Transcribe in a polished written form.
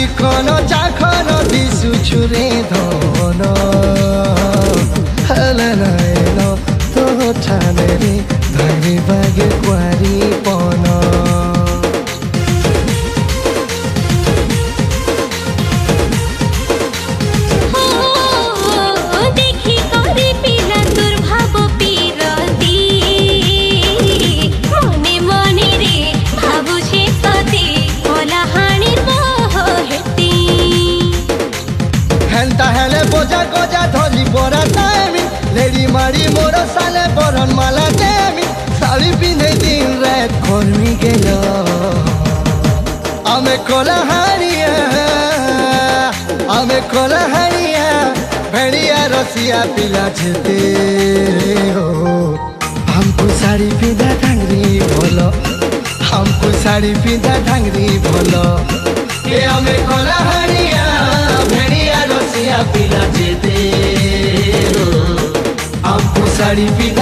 চিকন চাখন দিশুছু রে ধন হেলে নাইন তো ঠানে রে ভাগে ভাগে কুয়ারি পন হেলে বোঝা গজা ধলি পরা টাইমি লেডি মারি মোর সালে বরণ মালা দেমি শাড়ি পিঁধে দিন রাত কর্মী গেল আমি কোলা হারিয়া भेड़िया रसिया पिला छेते हो हमको साड़ी पिंधा ढंगरी बोलो हमको साड़ी पिंधा ढंगरी बोलो ये हमें कोला हरिया भेड़िया रसिया पिला छेते हो हमको साड़ी पिंधा